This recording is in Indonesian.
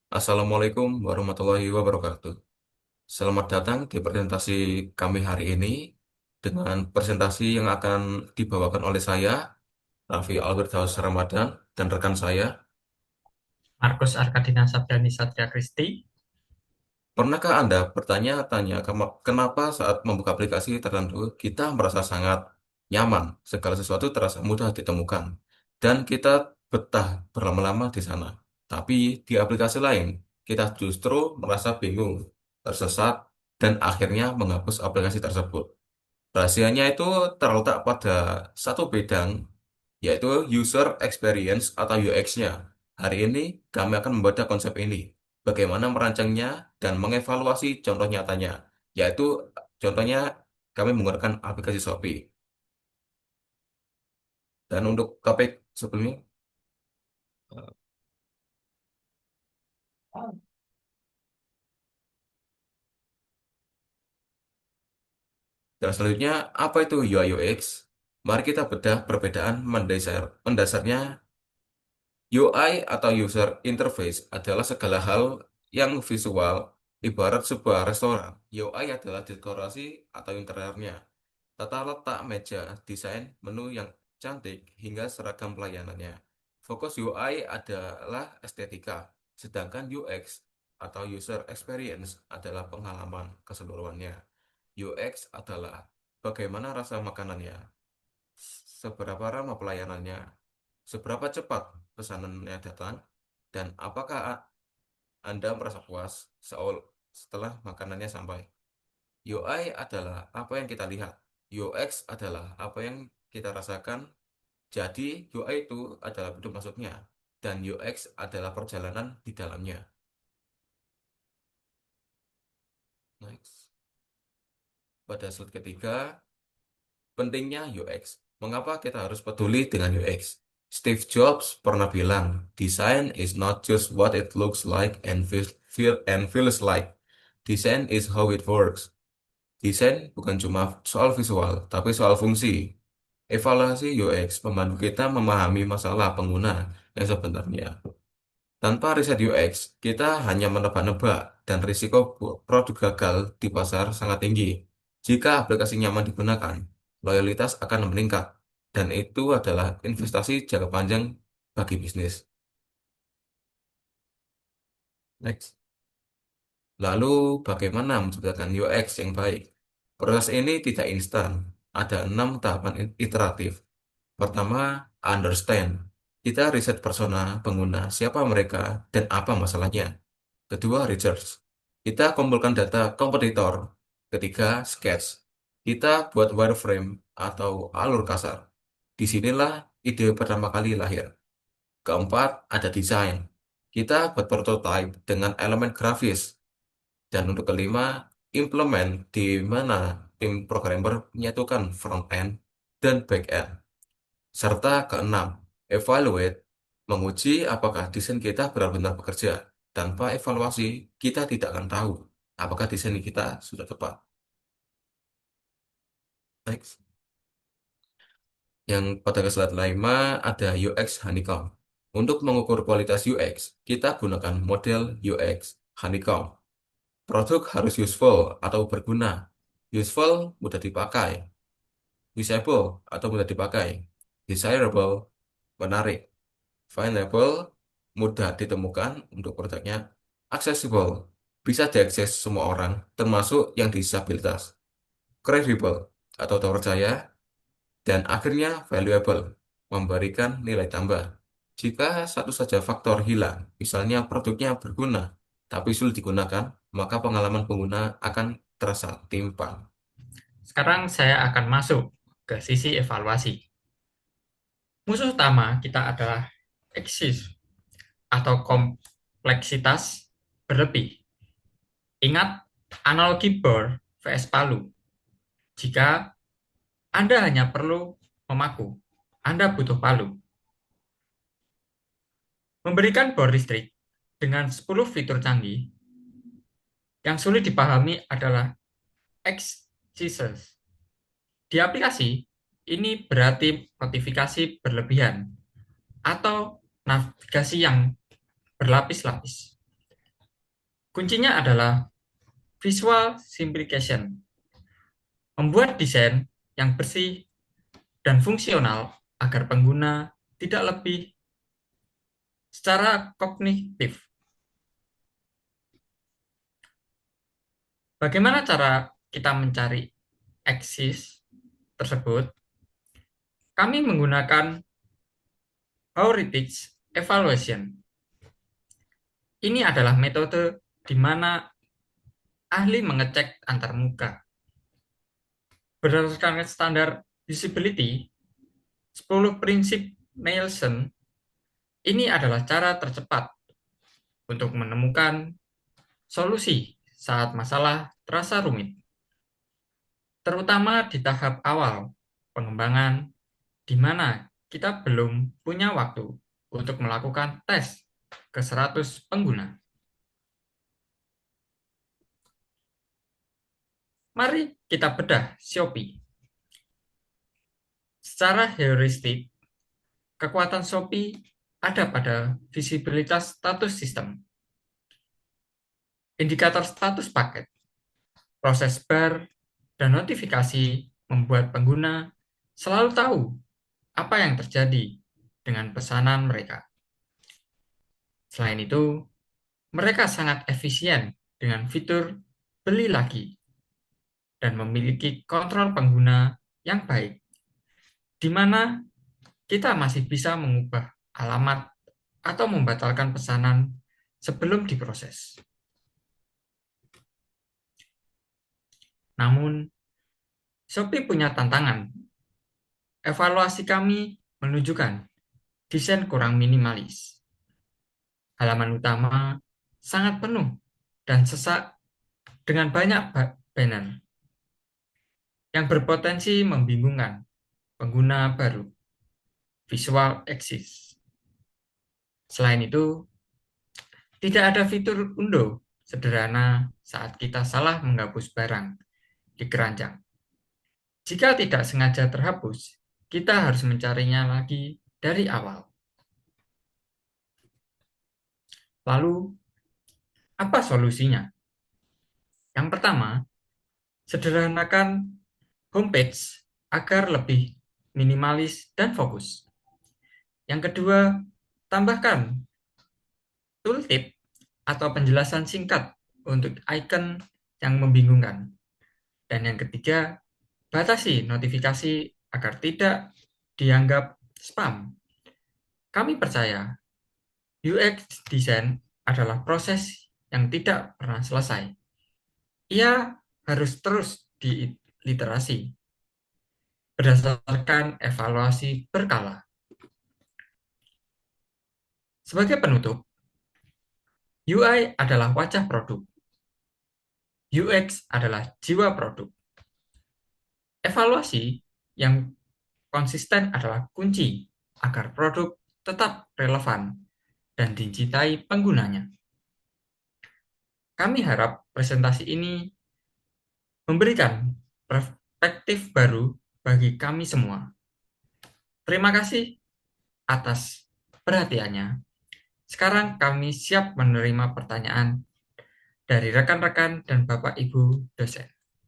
Assalamualaikum warahmatullahi wabarakatuh. Selamat datang di presentasi kami hari ini dengan presentasi yang akan dibawakan oleh saya, Raffi Albertaus Ramadan, dan rekan saya. Markus Arkadina Sabdani Satria Kristi. Pernahkah Anda bertanya-tanya kenapa saat membuka aplikasi tertentu kita merasa sangat nyaman, segala sesuatu terasa mudah ditemukan, dan kita betah berlama-lama di sana. Tapi di aplikasi lain, kita justru merasa bingung, tersesat, dan akhirnya menghapus aplikasi tersebut. Rahasianya itu terletak pada satu bidang, yaitu user experience atau UX-nya. Hari ini kami akan membaca konsep ini, bagaimana merancangnya dan mengevaluasi contoh nyatanya, yaitu contohnya kami menggunakan aplikasi Shopee. Dan untuk topik sebelumnya, dan selanjutnya apa itu UI UX? Mari kita bedah perbedaan mendasarnya. UI atau user interface adalah segala hal yang visual, ibarat sebuah restoran. UI adalah dekorasi atau interiornya, tata letak meja, desain, menu yang cantik, hingga seragam pelayanannya. Fokus UI adalah estetika, sedangkan UX atau user experience adalah pengalaman keseluruhannya. UX adalah bagaimana rasa makanannya, seberapa ramah pelayanannya, seberapa cepat pesanannya datang, dan apakah Anda merasa puas setelah makanannya sampai. UI adalah apa yang kita lihat. UX adalah apa yang kita rasakan. Jadi UI itu adalah pintu masuknya. Dan UX adalah perjalanan di dalamnya. Next. Pada slide ketiga, pentingnya UX. Mengapa kita harus peduli dengan UX? Steve Jobs pernah bilang, design is not just what it looks like and feels like. Design is how it works. Desain bukan cuma soal visual, tapi soal fungsi. Evaluasi UX membantu kita memahami masalah pengguna yang sebenarnya. Tanpa riset UX, kita hanya menebak-nebak dan risiko produk gagal di pasar sangat tinggi. Jika aplikasi nyaman digunakan, loyalitas akan meningkat, dan itu adalah investasi jangka panjang bagi bisnis. Next. Lalu, bagaimana menciptakan UX yang baik? Proses ini tidak instan. Ada 6 tahapan iteratif. Pertama, understand. Kita riset persona pengguna, siapa mereka, dan apa masalahnya. Kedua, research. Kita kumpulkan data kompetitor. Ketiga, sketch. Kita buat wireframe atau alur kasar. Disinilah ide pertama kali lahir. Keempat, ada desain. Kita buat prototype dengan elemen grafis. Dan untuk kelima, implement di mana tim programmer menyatukan front end dan back end. Serta keenam, evaluate, menguji apakah desain kita benar-benar bekerja. Tanpa evaluasi, kita tidak akan tahu apakah desain kita sudah tepat. Next. Yang pada slide 5 ada UX Honeycomb. Untuk mengukur kualitas UX, kita gunakan model UX Honeycomb. Produk harus useful atau berguna. Useful, mudah dipakai. Usable atau mudah dipakai. Desirable, menarik. Findable, mudah ditemukan untuk produknya. Accessible, bisa diakses semua orang, termasuk yang disabilitas. Credible, atau terpercaya. Dan akhirnya valuable, memberikan nilai tambah. Jika satu saja faktor hilang, misalnya produknya berguna, tapi sulit digunakan, maka pengalaman pengguna akan terasa timpang. Sekarang saya akan masuk ke sisi evaluasi. Musuh utama kita adalah eksis atau kompleksitas berlebih. Ingat analogi bor vs palu. Jika Anda hanya perlu memaku, Anda butuh palu. Memberikan bor listrik dengan 10 fitur canggih yang sulit dipahami adalah excises. Di aplikasi, ini berarti notifikasi berlebihan atau navigasi yang berlapis-lapis. Kuncinya adalah visual simplification, membuat desain yang bersih dan fungsional agar pengguna tidak lebih secara kognitif. Bagaimana cara kita mencari eksis tersebut? Kami menggunakan heuristic evaluation. Ini adalah metode di mana ahli mengecek antar muka. Berdasarkan standar usability, 10 prinsip Nielsen, ini adalah cara tercepat untuk menemukan solusi saat masalah terasa rumit, terutama di tahap awal pengembangan di mana kita belum punya waktu untuk melakukan tes ke 100 pengguna. Mari kita bedah Shopee. Secara heuristik, kekuatan Shopee ada pada visibilitas status sistem, indikator status paket, proses bar, dan notifikasi membuat pengguna selalu tahu apa yang terjadi dengan pesanan mereka. Selain itu, mereka sangat efisien dengan fitur beli lagi dan memiliki kontrol pengguna yang baik, di mana kita masih bisa mengubah alamat atau membatalkan pesanan sebelum diproses. Namun, Shopee punya tantangan. Evaluasi kami menunjukkan desain kurang minimalis. Halaman utama sangat penuh dan sesak dengan banyak banner yang berpotensi membingungkan pengguna baru. Visual eksis. Selain itu, tidak ada fitur undo sederhana saat kita salah menghapus barang di keranjang. Jika tidak sengaja terhapus, kita harus mencarinya lagi dari awal. Lalu, apa solusinya? Yang pertama, sederhanakan homepage agar lebih minimalis dan fokus. Yang kedua, tambahkan tooltip atau penjelasan singkat untuk icon yang membingungkan. Dan yang ketiga, batasi notifikasi agar tidak dianggap spam. Kami percaya UX design adalah proses yang tidak pernah selesai. Ia harus terus diliterasi berdasarkan evaluasi berkala. Sebagai penutup, UI adalah wajah produk, UX adalah jiwa produk. Evaluasi yang konsisten adalah kunci agar produk tetap relevan dan dicintai penggunanya. Kami harap presentasi ini memberikan perspektif baru bagi kami semua. Terima kasih atas perhatiannya. Sekarang kami siap menerima pertanyaan dari rekan-rekan dan Bapak Ibu dosen.